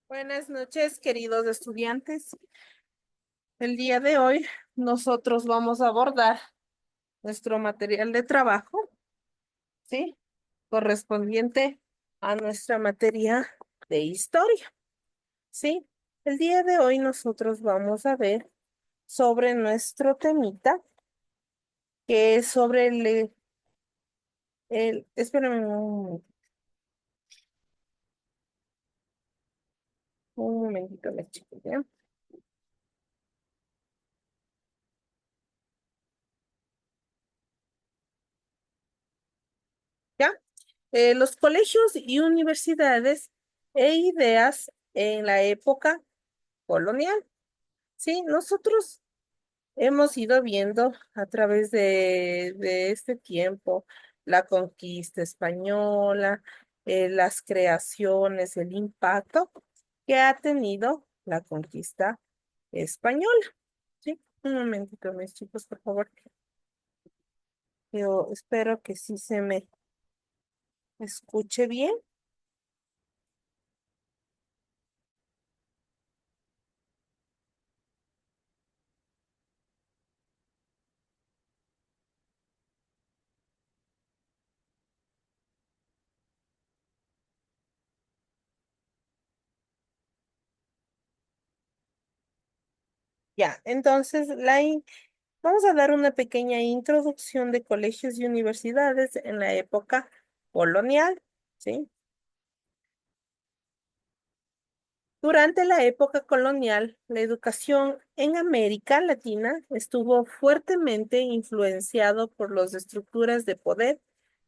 Buenas noches, queridos estudiantes. El día de hoy nosotros vamos a abordar nuestro material de trabajo, ¿sí? Correspondiente a nuestra materia de historia, ¿sí? El día de hoy nosotros vamos a ver sobre nuestro temita, que es sobre espérenme un momentito, mis chicos, ¿ya? ¿Ya? Los colegios y universidades e ideas en la época colonial. Sí, nosotros hemos ido viendo a través de este tiempo la conquista española, las creaciones, el impacto que ha tenido la conquista española. Sí, un momentito, mis chicos, por favor. Yo espero que sí se me escuche bien. Ya, entonces vamos a dar una pequeña introducción de colegios y universidades en la época colonial, ¿sí? Durante la época colonial, la educación en América Latina estuvo fuertemente influenciado por las estructuras de poder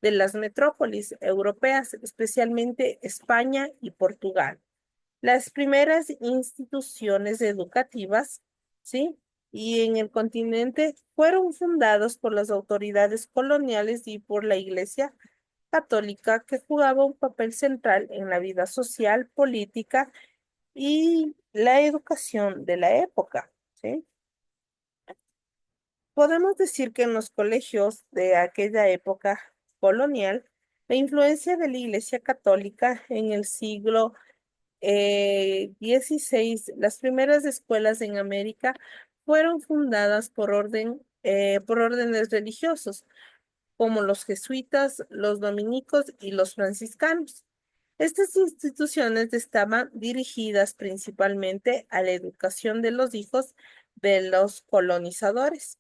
de las metrópolis europeas, especialmente España y Portugal. Las primeras instituciones educativas, ¿sí? Y en el continente fueron fundados por las autoridades coloniales y por la Iglesia Católica, que jugaba un papel central en la vida social, política y la educación de la época, ¿sí? Podemos decir que en los colegios de aquella época colonial, la influencia de la Iglesia Católica en el siglo XVI, las primeras escuelas en América fueron fundadas por órdenes religiosos, como los jesuitas, los dominicos y los franciscanos. Estas instituciones estaban dirigidas principalmente a la educación de los hijos de los colonizadores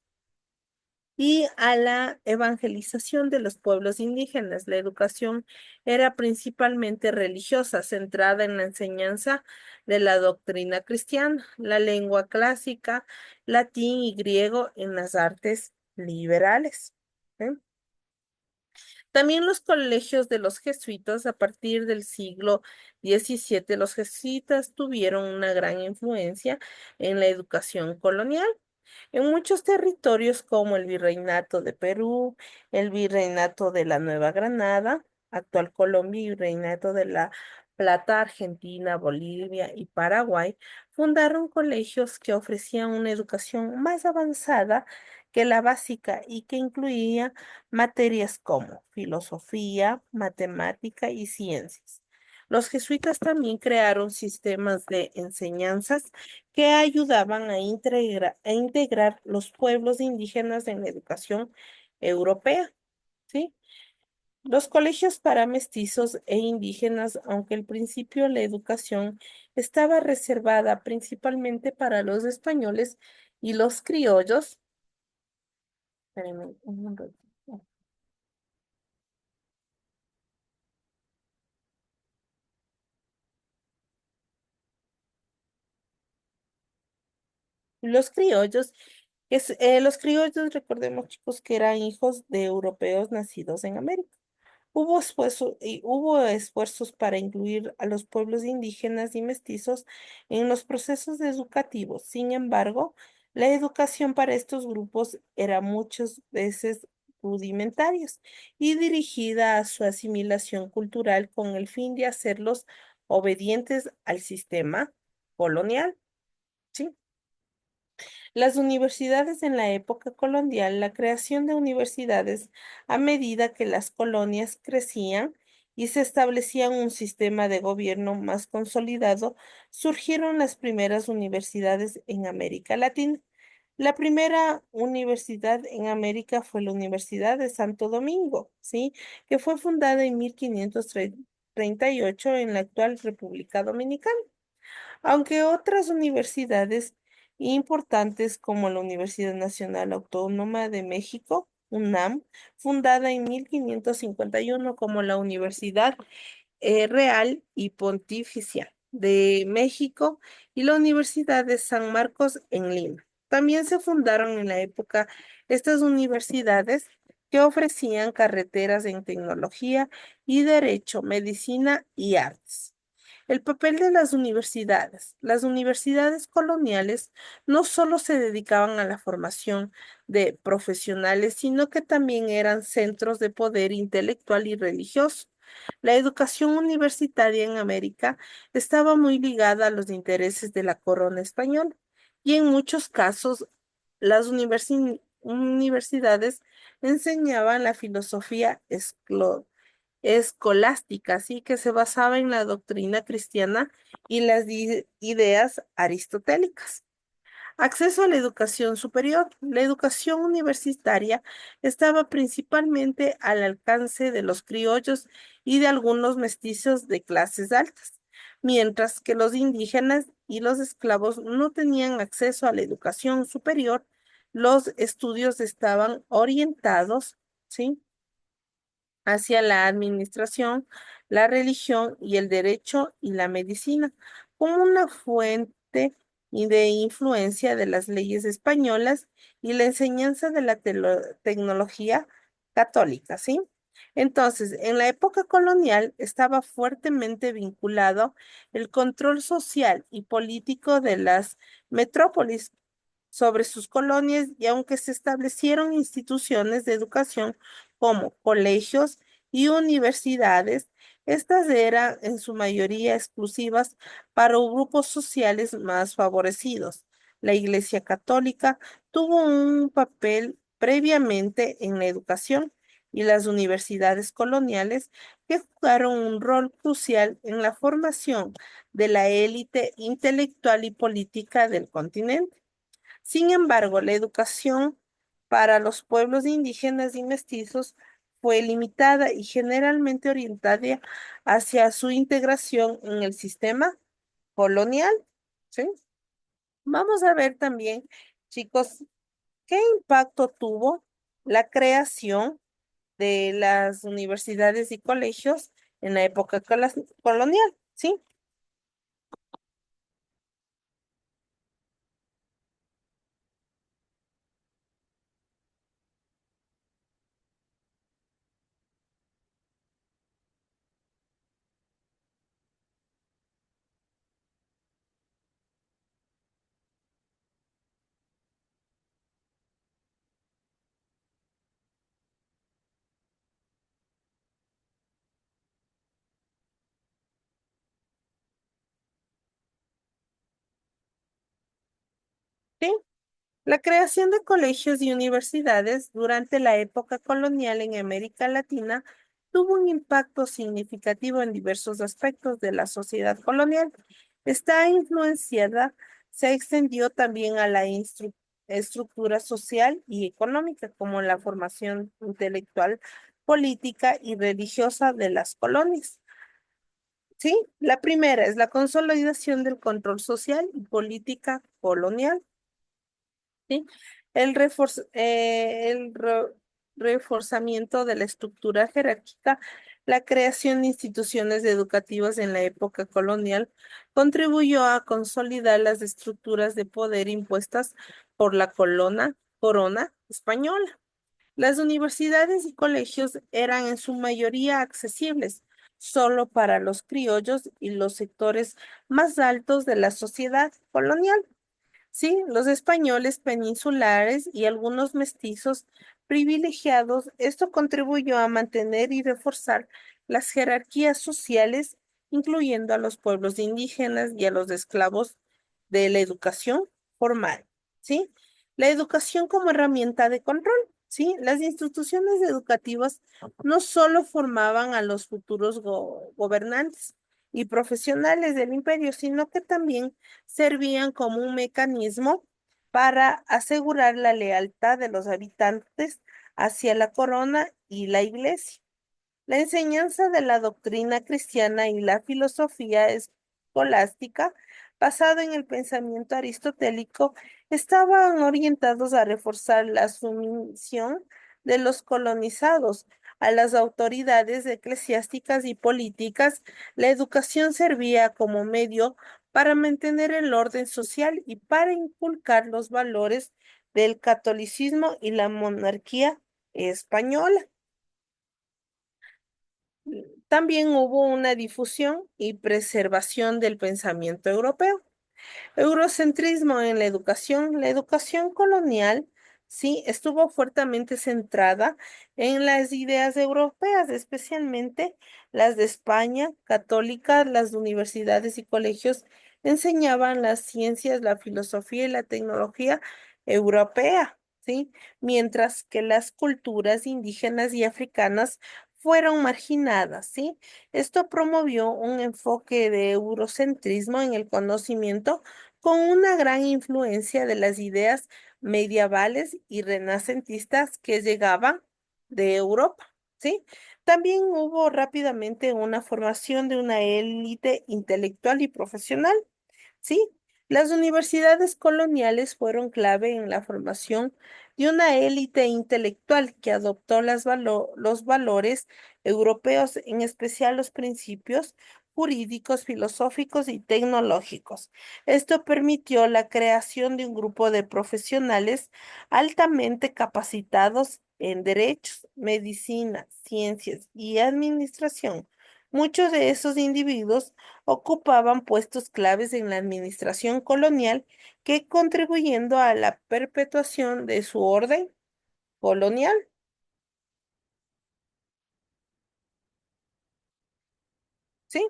y a la evangelización de los pueblos indígenas. La educación era principalmente religiosa, centrada en la enseñanza de la doctrina cristiana, la lengua clásica, latín y griego en las artes liberales. ¿Eh? También los colegios de los jesuitas a partir del siglo XVII, los jesuitas tuvieron una gran influencia en la educación colonial. En muchos territorios como el Virreinato de Perú, el Virreinato de la Nueva Granada, actual Colombia y Virreinato de la Plata, Argentina, Bolivia y Paraguay, fundaron colegios que ofrecían una educación más avanzada que la básica y que incluía materias como filosofía, matemática y ciencias. Los jesuitas también crearon sistemas de enseñanzas que ayudaban a integrar los pueblos indígenas en la educación europea, ¿sí? Los colegios para mestizos e indígenas, aunque al principio la educación estaba reservada principalmente para los españoles y los criollos, espérenme un ratito. Los criollos, los criollos, recordemos chicos que eran hijos de europeos nacidos en América. Hubo esfuerzos para incluir a los pueblos indígenas y mestizos en los procesos educativos. Sin embargo, la educación para estos grupos era muchas veces rudimentarios y dirigida a su asimilación cultural con el fin de hacerlos obedientes al sistema colonial. ¿Sí? Las universidades en la época colonial, la creación de universidades a medida que las colonias crecían y se establecía un sistema de gobierno más consolidado, surgieron las primeras universidades en América Latina. La primera universidad en América fue la Universidad de Santo Domingo, ¿sí? Que fue fundada en 1538 en la actual República Dominicana, aunque otras universidades importantes como la Universidad Nacional Autónoma de México, UNAM, fundada en 1551 como la Universidad Real y Pontificia de México y la Universidad de San Marcos en Lima. También se fundaron en la época estas universidades que ofrecían carreteras en tecnología y derecho, medicina y artes. El papel de las universidades. Las universidades coloniales no solo se dedicaban a la formación de profesionales, sino que también eran centros de poder intelectual y religioso. La educación universitaria en América estaba muy ligada a los intereses de la corona española y en muchos casos las universidades enseñaban la filosofía escolástica, ¿sí? Que se basaba en la doctrina cristiana y las ideas aristotélicas. Acceso a la educación superior. La educación universitaria estaba principalmente al alcance de los criollos y de algunos mestizos de clases altas, mientras que los indígenas y los esclavos no tenían acceso a la educación superior. Los estudios estaban orientados, ¿sí?, hacia la administración, la religión y el derecho y la medicina, como una fuente y de influencia de las leyes españolas y la enseñanza de la tecnología católica, ¿sí? Entonces, en la época colonial estaba fuertemente vinculado el control social y político de las metrópolis sobre sus colonias y aunque se establecieron instituciones de educación como colegios y universidades, estas eran en su mayoría exclusivas para grupos sociales más favorecidos. La Iglesia Católica tuvo un papel previamente en la educación y las universidades coloniales que jugaron un rol crucial en la formación de la élite intelectual y política del continente. Sin embargo, la educación para los pueblos indígenas y mestizos fue limitada y generalmente orientada hacia su integración en el sistema colonial, ¿sí? Vamos a ver también, chicos, qué impacto tuvo la creación de las universidades y colegios en la época colonial, ¿sí? ¿Sí? La creación de colegios y universidades durante la época colonial en América Latina tuvo un impacto significativo en diversos aspectos de la sociedad colonial. Esta influenciada se extendió también a la estructura social y económica, como la formación intelectual, política y religiosa de las colonias. Sí, la primera es la consolidación del control social y política colonial. ¿Sí? El reforzamiento de la estructura jerárquica, la creación de instituciones educativas en la época colonial contribuyó a consolidar las estructuras de poder impuestas por la corona española. Las universidades y colegios eran en su mayoría accesibles solo para los criollos y los sectores más altos de la sociedad colonial. Sí, los españoles peninsulares y algunos mestizos privilegiados, esto contribuyó a mantener y reforzar las jerarquías sociales, incluyendo a los pueblos indígenas y a los esclavos de la educación formal, ¿sí? La educación como herramienta de control. ¿sí? Las instituciones educativas no solo formaban a los futuros gobernantes y profesionales del imperio, sino que también servían como un mecanismo para asegurar la lealtad de los habitantes hacia la corona y la iglesia. La enseñanza de la doctrina cristiana y la filosofía escolástica, basada en el pensamiento aristotélico, estaban orientados a reforzar la sumisión de los colonizados a las autoridades eclesiásticas y políticas. La educación servía como medio para mantener el orden social y para inculcar los valores del catolicismo y la monarquía española. También hubo una difusión y preservación del pensamiento europeo. Eurocentrismo en la educación colonial, sí, estuvo fuertemente centrada en las ideas europeas, especialmente las de España, católicas, las universidades y colegios enseñaban las ciencias, la filosofía y la tecnología europea, sí, mientras que las culturas indígenas y africanas fueron marginadas, ¿sí? Esto promovió un enfoque de eurocentrismo en el conocimiento con una gran influencia de las ideas medievales y renacentistas que llegaban de Europa, ¿sí? También hubo rápidamente una formación de una élite intelectual y profesional. Sí, las universidades coloniales fueron clave en la formación de una élite intelectual que adoptó los valores europeos, en especial los principios jurídicos, filosóficos y tecnológicos. Esto permitió la creación de un grupo de profesionales altamente capacitados en derechos, medicina, ciencias y administración. Muchos de esos individuos ocupaban puestos claves en la administración colonial que contribuyendo a la perpetuación de su orden colonial. ¿Sí?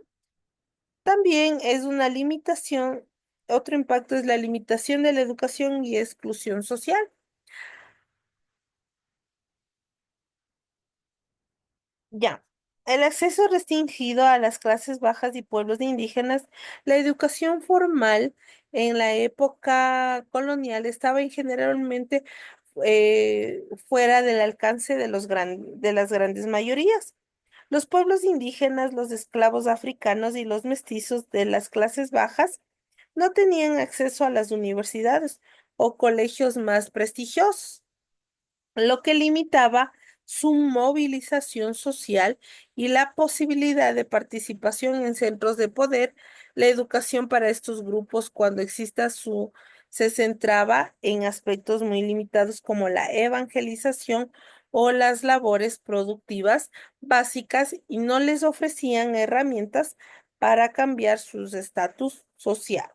También es una limitación, otro impacto es la limitación de la educación y exclusión social. Ya. El acceso restringido a las clases bajas y pueblos indígenas, la educación formal en la época colonial estaba generalmente fuera del alcance de de las grandes mayorías. Los pueblos indígenas, los esclavos africanos y los mestizos de las clases bajas no tenían acceso a las universidades o colegios más prestigiosos, lo que limitaba su movilización social y la posibilidad de participación en centros de poder. La educación para estos grupos, cuando exista se centraba en aspectos muy limitados como la evangelización o las labores productivas básicas y no les ofrecían herramientas para cambiar sus estatus social.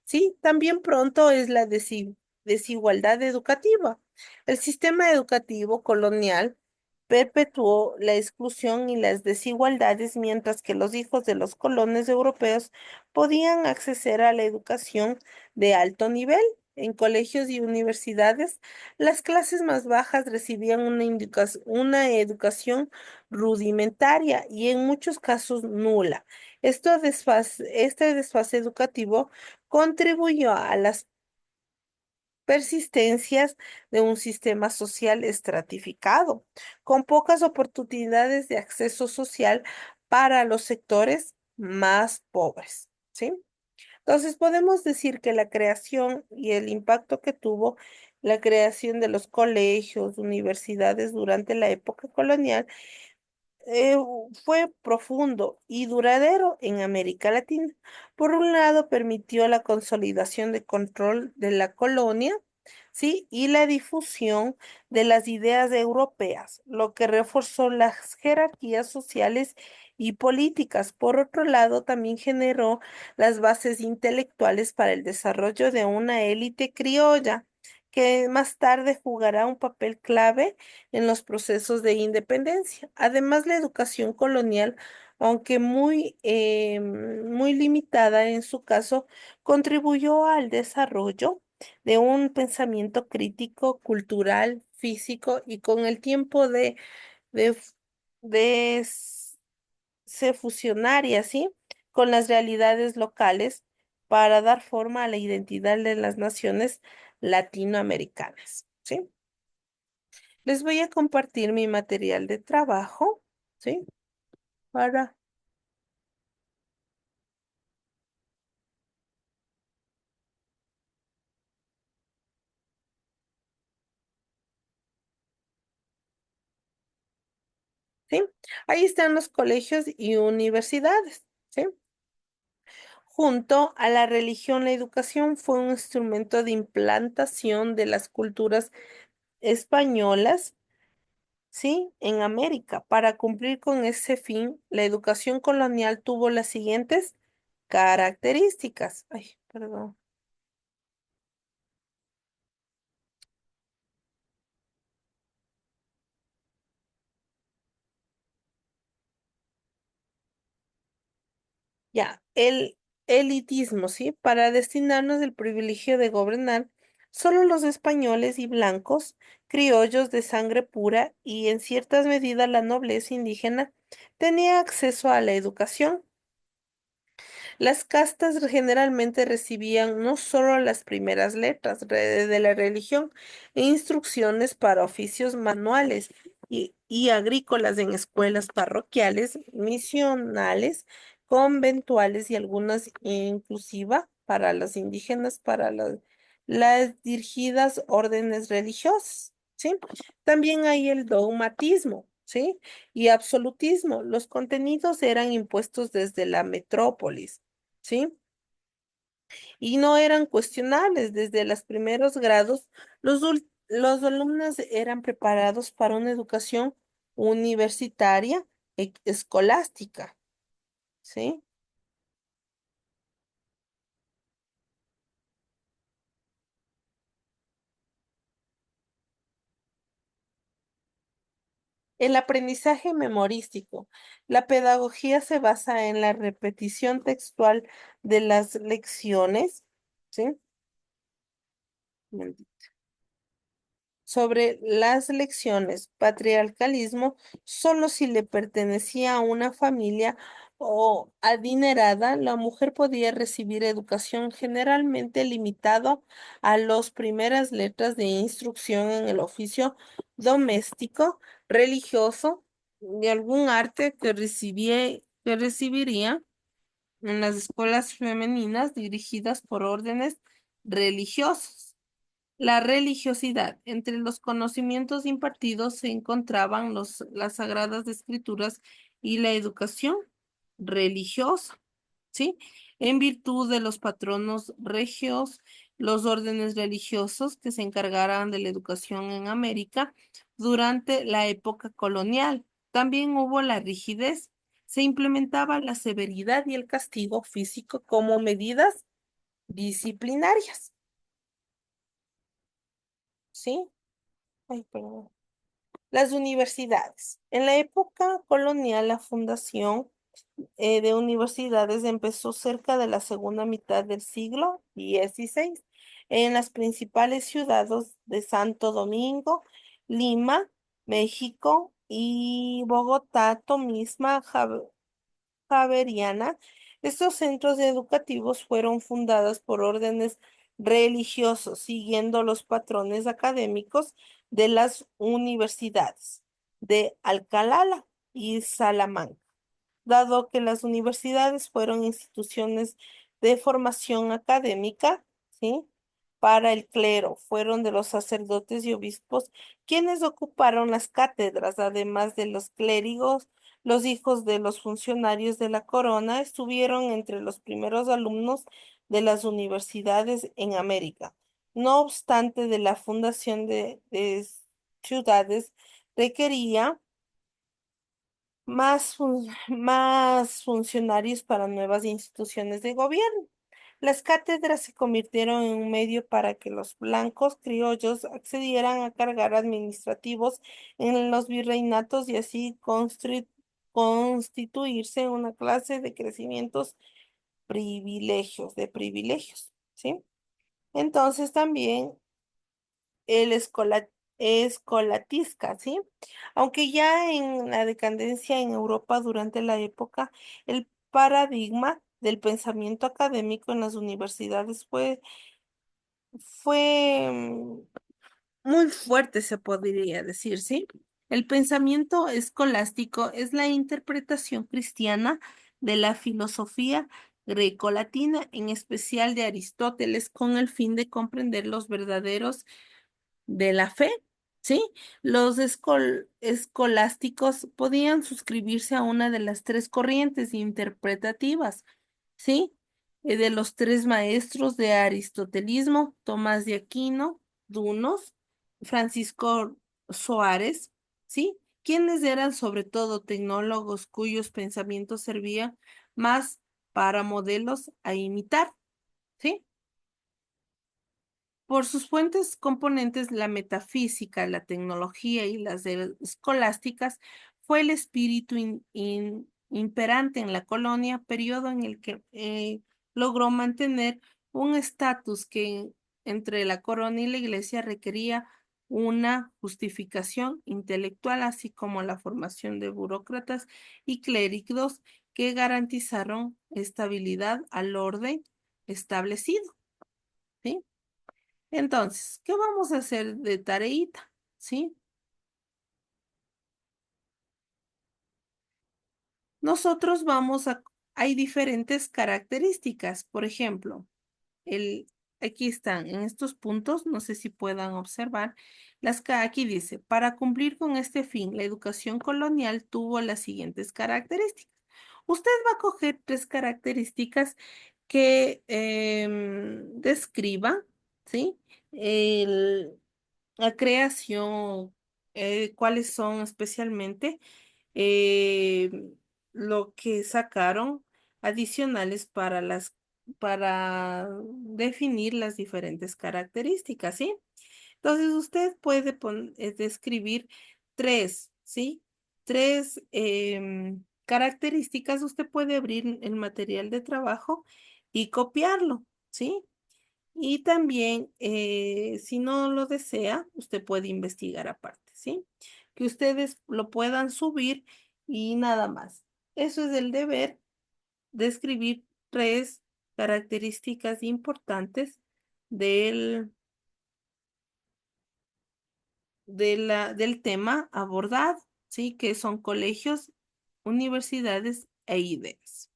Sí, también pronto es la desigualdad educativa. El sistema educativo colonial perpetuó la exclusión y las desigualdades, mientras que los hijos de los colonos europeos podían acceder a la educación de alto nivel. En colegios y universidades, las clases más bajas recibían una educación rudimentaria y en muchos casos nula. Este desfase educativo contribuyó a las persistencias de un sistema social estratificado, con pocas oportunidades de acceso social para los sectores más pobres, ¿sí? Entonces, podemos decir que la creación y el impacto que tuvo la creación de los colegios, universidades durante la época colonial fue profundo y duradero en América Latina. Por un lado, permitió la consolidación de control de la colonia, ¿sí? Y la difusión de las ideas europeas, lo que reforzó las jerarquías sociales y políticas. Por otro lado, también generó las bases intelectuales para el desarrollo de una élite criolla que más tarde jugará un papel clave en los procesos de independencia. Además, la educación colonial, aunque muy limitada en su caso, contribuyó al desarrollo de un pensamiento crítico, cultural, físico y con el tiempo de, f- de s- se fusionar y así con las realidades locales para dar forma a la identidad de las naciones latinoamericanas, ¿sí? Les voy a compartir mi material de trabajo, ¿sí? Para, ¿sí? Ahí están los colegios y universidades, ¿sí? Junto a la religión, la educación fue un instrumento de implantación de las culturas españolas, ¿sí? En América. Para cumplir con ese fin, la educación colonial tuvo las siguientes características. Ay, perdón. Ya, el elitismo, ¿sí? Para destinarnos del privilegio de gobernar, solo los españoles y blancos, criollos de sangre pura y en ciertas medidas la nobleza indígena tenía acceso a la educación. Las castas generalmente recibían no solo las primeras letras de la religión e instrucciones para oficios manuales y agrícolas en escuelas parroquiales, misionales, conventuales y algunas inclusiva para los indígenas, para las dirigidas órdenes religiosas, ¿sí? También hay el dogmatismo, ¿sí? Y absolutismo. Los contenidos eran impuestos desde la metrópolis. ¿Sí? Y no eran cuestionables. Desde los primeros grados, los alumnos eran preparados para una educación universitaria escolástica, ¿sí? El aprendizaje memorístico. La pedagogía se basa en la repetición textual de las lecciones, ¿sí? Sobre las lecciones, patriarcalismo, solo si le pertenecía a una familia o adinerada, la mujer podía recibir educación generalmente limitado a las primeras letras de instrucción en el oficio doméstico, religioso y algún arte que recibiría en las escuelas femeninas dirigidas por órdenes religiosos. La religiosidad. Entre los conocimientos impartidos se encontraban las sagradas escrituras y la educación religiosa, ¿sí? En virtud de los patronos regios, los órdenes religiosos que se encargaran de la educación en América durante la época colonial. También hubo la rigidez. Se implementaba la severidad y el castigo físico como medidas disciplinarias, ¿sí? Ay, perdón. Las universidades. En la época colonial, la fundación de universidades empezó cerca de la segunda mitad del siglo XVI en las principales ciudades de Santo Domingo, Lima, México y Bogotá, misma Javeriana. Estos centros educativos fueron fundados por órdenes religiosos, siguiendo los patrones académicos de las universidades de Alcalá y Salamanca. Dado que las universidades fueron instituciones de formación académica, ¿sí? Para el clero, fueron de los sacerdotes y obispos quienes ocuparon las cátedras, además de los clérigos, los hijos de los funcionarios de la corona estuvieron entre los primeros alumnos de las universidades en América. No obstante, de la fundación de ciudades requería más funcionarios para nuevas instituciones de gobierno. Las cátedras se convirtieron en un medio para que los blancos criollos accedieran a cargar administrativos en los virreinatos y así constituirse una clase de crecimientos de privilegios, ¿sí? Entonces también el escolatisca, ¿sí? Aunque ya en la decadencia en Europa durante la época, el paradigma del pensamiento académico en las universidades fue muy fuerte, se podría decir, ¿sí? El pensamiento escolástico es la interpretación cristiana de la filosofía grecolatina, en especial de Aristóteles, con el fin de comprender los verdaderos de la fe, ¿sí? Los escolásticos podían suscribirse a una de las tres corrientes interpretativas, ¿sí? De los tres maestros de aristotelismo, Tomás de Aquino, Dunos, Francisco Soares, ¿sí? Quienes eran sobre todo tecnólogos cuyos pensamientos servían más para modelos a imitar, ¿sí? Por sus fuentes componentes, la metafísica, la tecnología y las escolásticas, fue el espíritu imperante en la colonia, periodo en el que logró mantener un estatus que entre la corona y la iglesia requería una justificación intelectual, así como la formación de burócratas y clérigos que garantizaron estabilidad al orden establecido, ¿sí? Entonces, ¿qué vamos a hacer de tareita? ¿Sí? Nosotros hay diferentes características. Por ejemplo, el, aquí están en estos puntos, no sé si puedan observar, aquí dice, para cumplir con este fin, la educación colonial tuvo las siguientes características. Usted va a coger tres características que describan, ¿sí? La creación, cuáles son especialmente eh, lo que sacaron adicionales para definir las diferentes características, ¿sí? Entonces usted puede describir tres, ¿sí? Tres características. Usted puede abrir el material de trabajo y copiarlo, ¿sí? Y también, si no lo desea, usted puede investigar aparte, ¿sí? Que ustedes lo puedan subir y nada más. Eso es el deber de escribir tres características importantes del, del tema abordado, ¿sí? Que son colegios, universidades e ideas.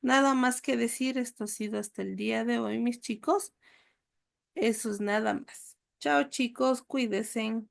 Nada más que decir, esto ha sido hasta el día de hoy, mis chicos. Eso es nada más. Chao, chicos, cuídense.